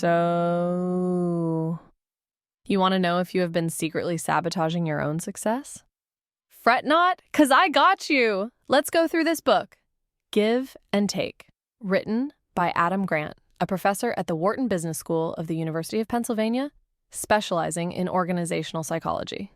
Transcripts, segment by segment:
So, you want to know if you have been secretly sabotaging your own success? Fret not, 'cause I got you! Let's go through this book, Give and Take, written by Adam Grant, a professor at the Wharton Business School of the University of Pennsylvania, specializing in organizational psychology.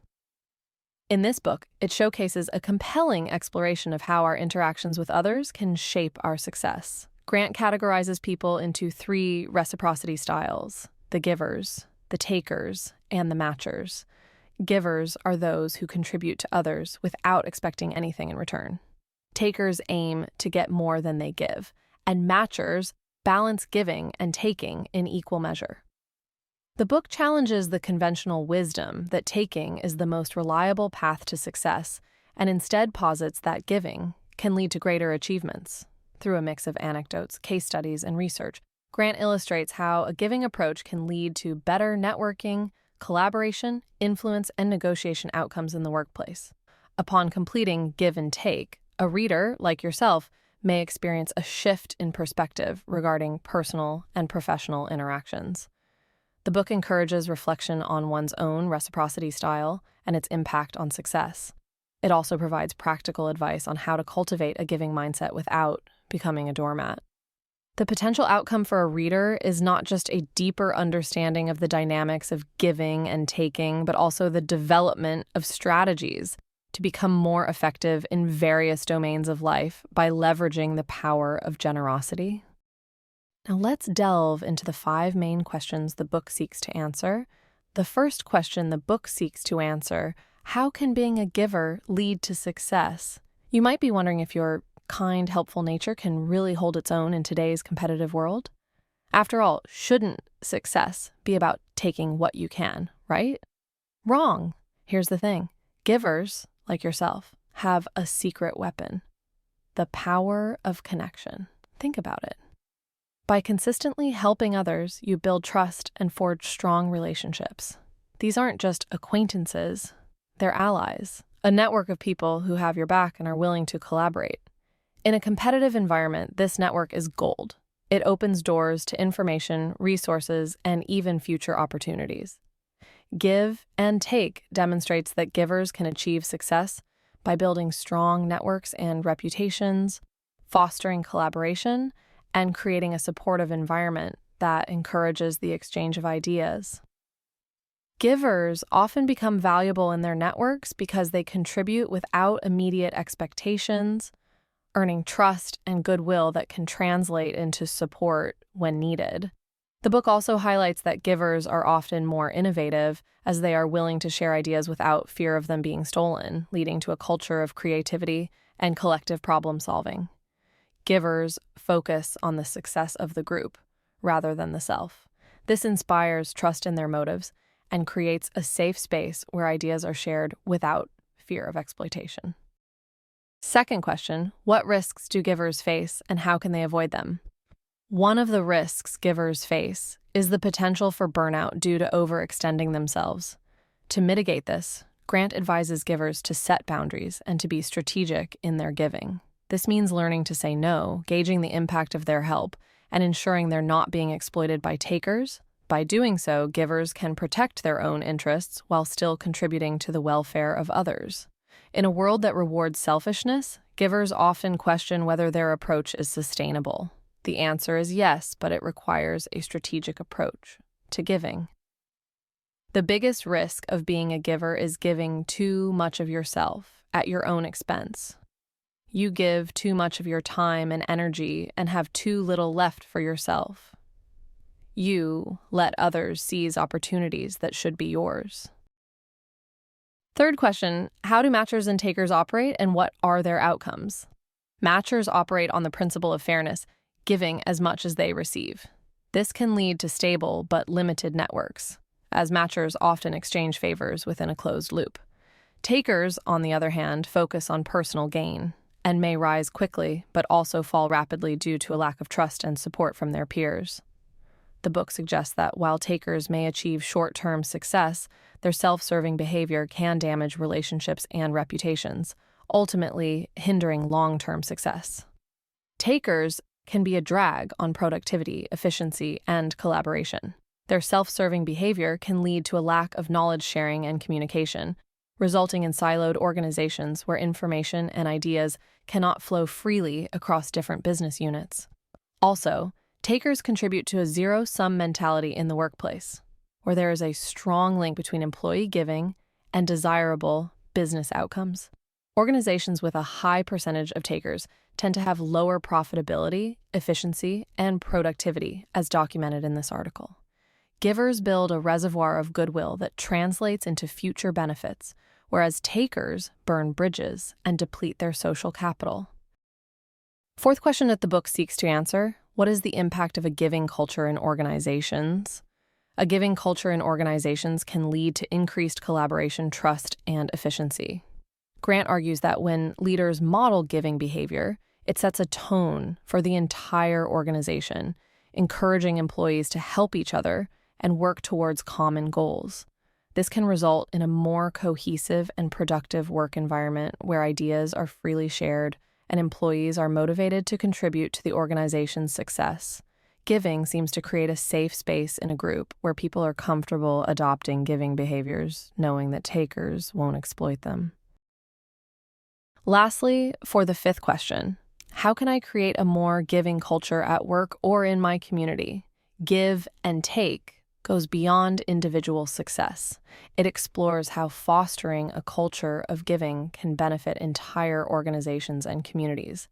In this book, it showcases a compelling exploration of how our interactions with others can shape our success. Grant categorizes people into 3 reciprocity styles: the givers, the takers, and the matchers. Givers are those who contribute to others without expecting anything in return. Takers aim to get more than they give, and matchers balance giving and taking in equal measure. The book challenges the conventional wisdom that taking is the most reliable path to success, and instead posits that giving can lead to greater achievements. Through a mix of anecdotes, case studies, and research, Grant illustrates how a giving approach can lead to better networking, collaboration, influence, and negotiation outcomes in the workplace. Upon completing Give and Take, a reader, like yourself, may experience a shift in perspective regarding personal and professional interactions. The book encourages reflection on one's own reciprocity style and its impact on success. It also provides practical advice on how to cultivate a giving mindset without becoming a doormat. The potential outcome for a reader is not just a deeper understanding of the dynamics of giving and taking, but also the development of strategies to become more effective in various domains of life by leveraging the power of generosity. Now let's delve into the 5 main questions the book seeks to answer. The first question the book seeks to answer: how can being a giver lead to success? You might be wondering if your kind, helpful nature can really hold its own in today's competitive world. After all, shouldn't success be about taking what you can, right? Wrong. Here's the thing. Givers, like yourself, have a secret weapon: the power of connection. Think about it. By consistently helping others, you build trust and forge strong relationships. These aren't just acquaintances, they're allies, a network of people who have your back and are willing to collaborate. In a competitive environment, this network is gold. It opens doors to information, resources, and even future opportunities. Give and Take demonstrates that givers can achieve success by building strong networks and reputations, fostering collaboration, and creating a supportive environment that encourages the exchange of ideas. Givers often become valuable in their networks because they contribute without immediate expectations, earning trust and goodwill that can translate into support when needed. The book also highlights that givers are often more innovative, as they are willing to share ideas without fear of them being stolen, leading to a culture of creativity and collective problem solving. Givers focus on the success of the group rather than the self. This inspires trust in their motives and creates a safe space where ideas are shared without fear of exploitation. Second question: what risks do givers face and how can they avoid them? One of the risks givers face is the potential for burnout due to overextending themselves. To mitigate this, Grant advises givers to set boundaries and to be strategic in their giving. This means learning to say no, gauging the impact of their help, and ensuring they're not being exploited by takers. By doing so, givers can protect their own interests while still contributing to the welfare of others. In a world that rewards selfishness, givers often question whether their approach is sustainable. The answer is yes, but it requires a strategic approach to giving. The biggest risk of being a giver is giving too much of yourself at your own expense. You give too much of your time and energy and have too little left for yourself. You let others seize opportunities that should be yours. Third question: how do matchers and takers operate and what are their outcomes? Matchers operate on the principle of fairness, giving as much as they receive. This can lead to stable but limited networks, as matchers often exchange favors within a closed loop. Takers, on the other hand, focus on personal gain and may rise quickly but also fall rapidly due to a lack of trust and support from their peers. The book suggests that while takers may achieve short-term success, their self-serving behavior can damage relationships and reputations, ultimately hindering long-term success. Takers can be a drag on productivity, efficiency, and collaboration. Their self-serving behavior can lead to a lack of knowledge sharing and communication, resulting in siloed organizations where information and ideas cannot flow freely across different business units. Also, takers contribute to a zero-sum mentality in the workplace, where there is a strong link between employee giving and desirable business outcomes. Organizations with a high percentage of takers tend to have lower profitability, efficiency, and productivity, as documented in this article. Givers build a reservoir of goodwill that translates into future benefits, whereas takers burn bridges and deplete their social capital. Fourth question that the book seeks to answer: what is the impact of a giving culture in organizations? A giving culture in organizations can lead to increased collaboration, trust, and efficiency. Grant argues that when leaders model giving behavior, it sets a tone for the entire organization, encouraging employees to help each other and work towards common goals. This can result in a more cohesive and productive work environment where ideas are freely shared and employees are motivated to contribute to the organization's success. Giving seems to create a safe space in a group where people are comfortable adopting giving behaviors, knowing that takers won't exploit them. Lastly, for the fifth question, how can I create a more giving culture at work or in my community? Give and take goes beyond individual success. It explores how fostering a culture of giving can benefit entire organizations and communities.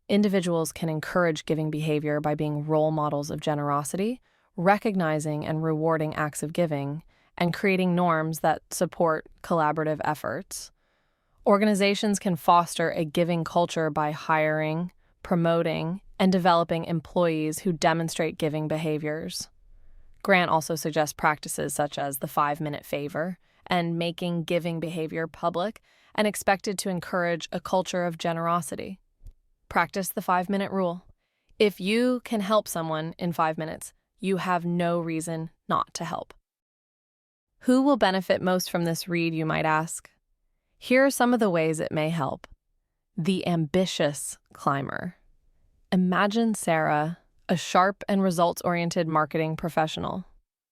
Individuals can encourage giving behavior by being role models of generosity, recognizing and rewarding acts of giving, and creating norms that support collaborative efforts. Organizations can foster a giving culture by hiring, promoting, and developing employees who demonstrate giving behaviors. Grant also suggests practices such as the 5-minute favor and making giving behavior public and expected to encourage a culture of generosity. Practice the 5-minute rule. If you can help someone in 5 minutes, you have no reason not to help. Who will benefit most from this read, you might ask? Here are some of the ways it may help. The ambitious climber. Imagine Sarah, a sharp and results-oriented marketing professional.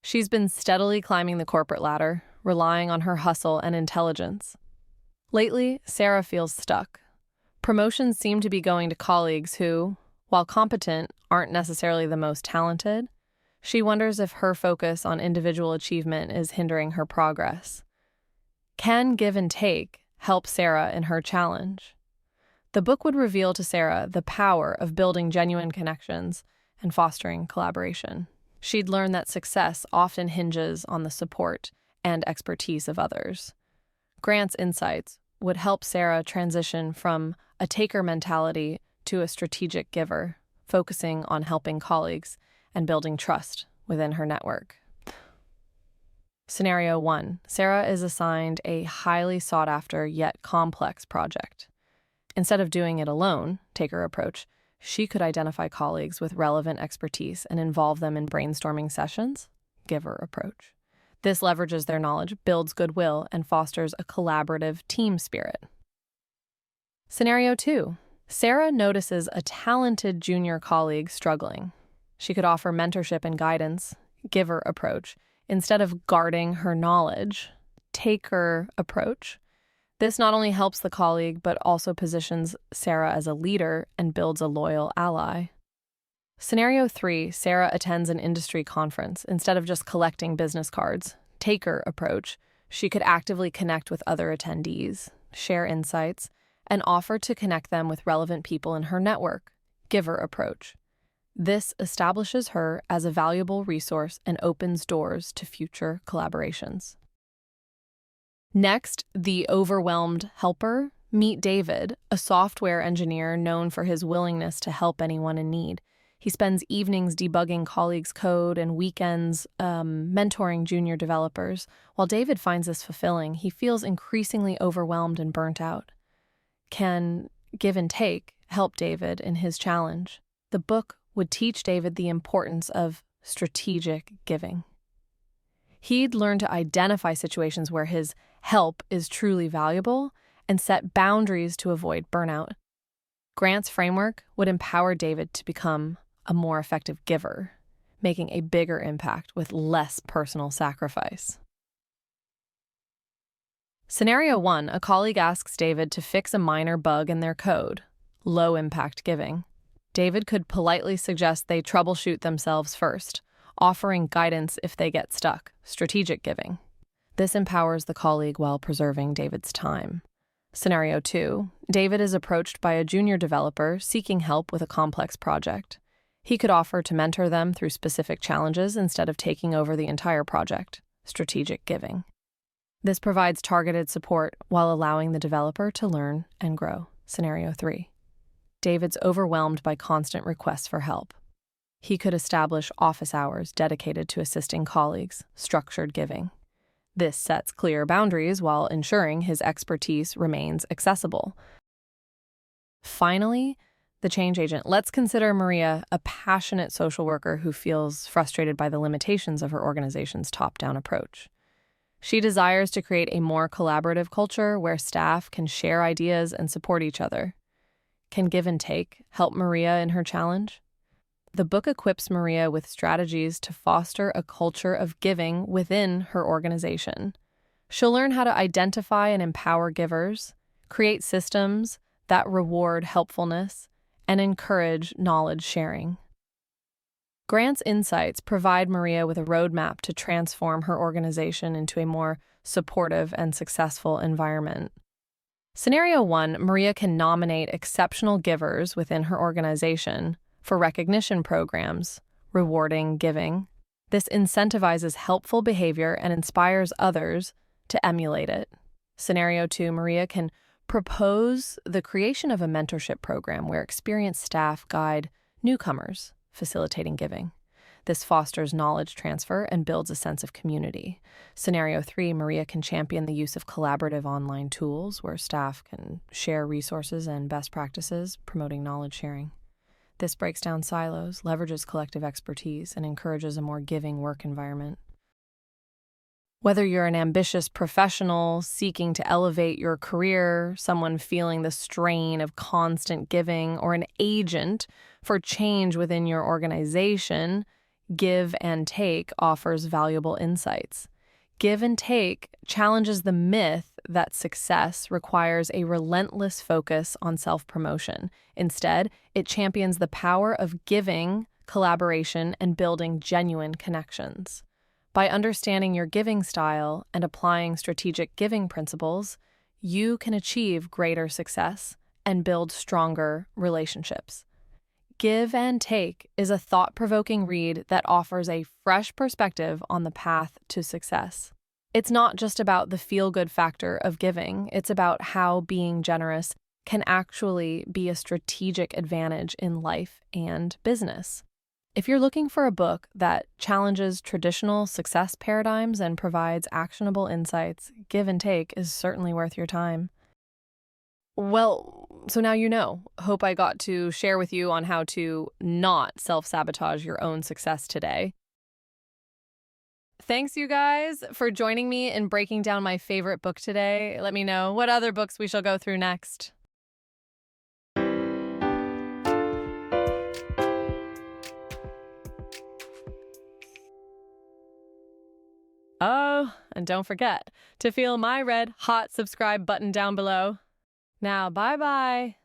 She's been steadily climbing the corporate ladder, relying on her hustle and intelligence. Lately, Sarah feels stuck. Promotions seem to be going to colleagues who, while competent, aren't necessarily the most talented. She wonders if her focus on individual achievement is hindering her progress. Can give and take help Sarah in her challenge? The book would reveal to Sarah the power of building genuine connections and fostering collaboration. She'd learn that success often hinges on the support and expertise of others. Grant's insights would help Sarah transition from a taker mentality to a strategic giver, focusing on helping colleagues and building trust within her network. Scenario 1. Sarah is assigned a highly sought-after yet complex project. Instead of doing it alone, taker approach, she could identify colleagues with relevant expertise and involve them in brainstorming sessions, giver approach. This leverages their knowledge, builds goodwill, and fosters a collaborative team spirit. Scenario 2. Sarah notices a talented junior colleague struggling. She could offer mentorship and guidance, giver approach, instead of guarding her knowledge, taker approach. This not only helps the colleague, but also positions Sarah as a leader and builds a loyal ally. Scenario 3, Sarah attends an industry conference. Instead of just collecting business cards, taker approach, she could actively connect with other attendees, share insights, and offer to connect them with relevant people in her network, giver approach. This establishes her as a valuable resource and opens doors to future collaborations. Next, the overwhelmed helper. Meet David, a software engineer known for his willingness to help anyone in need. He spends evenings debugging colleagues' code and weekends mentoring junior developers. While David finds this fulfilling, he feels increasingly overwhelmed and burnt out. Can give and take help David in his challenge? The book would teach David the importance of strategic giving. He'd learn to identify situations where his help is truly valuable and set boundaries to avoid burnout. Grant's framework would empower David to become a more effective giver, making a bigger impact with less personal sacrifice. Scenario 1, a colleague asks David to fix a minor bug in their code, low-impact giving. David could politely suggest they troubleshoot themselves first, offering guidance if they get stuck, strategic giving. This empowers the colleague while preserving David's time. Scenario 2, David is approached by a junior developer seeking help with a complex project. He could offer to mentor them through specific challenges instead of taking over the entire project, strategic giving. This provides targeted support while allowing the developer to learn and grow. Scenario 3. David's overwhelmed by constant requests for help. He could establish office hours dedicated to assisting colleagues, structured giving. This sets clear boundaries while ensuring his expertise remains accessible. Finally, the change agent. Let's consider Maria a passionate social worker who feels frustrated by the limitations of her organization's top-down approach. She desires to create a more collaborative culture where staff can share ideas and support each other. Can give and take help Maria in her challenge? The book equips Maria with strategies to foster a culture of giving within her organization. She'll learn how to identify and empower givers, create systems that reward helpfulness, and encourage knowledge sharing. Grant's insights provide Maria with a roadmap to transform her organization into a more supportive and successful environment. Scenario 1, Maria can nominate exceptional givers within her organization for recognition programs, rewarding giving. This incentivizes helpful behavior and inspires others to emulate it. Scenario 2, Maria can propose the creation of a mentorship program where experienced staff guide newcomers, facilitating giving. This fosters knowledge transfer and builds a sense of community. Scenario 3, Maria can champion the use of collaborative online tools where staff can share resources and best practices, promoting knowledge sharing. This breaks down silos, leverages collective expertise, and encourages a more giving work environment. Whether you're an ambitious professional seeking to elevate your career, someone feeling the strain of constant giving, or an agent for change within your organization, Give and Take offers valuable insights. Give and Take challenges the myth that success requires a relentless focus on self-promotion. Instead, it champions the power of giving, collaboration, and building genuine connections. By understanding your giving style and applying strategic giving principles, you can achieve greater success and build stronger relationships. Give and Take is a thought-provoking read that offers a fresh perspective on the path to success. It's not just about the feel-good factor of giving, it's about how being generous can actually be a strategic advantage in life and business. If you're looking for a book that challenges traditional success paradigms and provides actionable insights, Give and Take is certainly worth your time. Well, so now you know. Hope I got to share with you on how to not self-sabotage your own success today. Thanks, you guys, for joining me in breaking down my favorite book today. Let me know what other books we shall go through next. Oh, and don't forget to feel my red hot subscribe button down below. Now, bye-bye.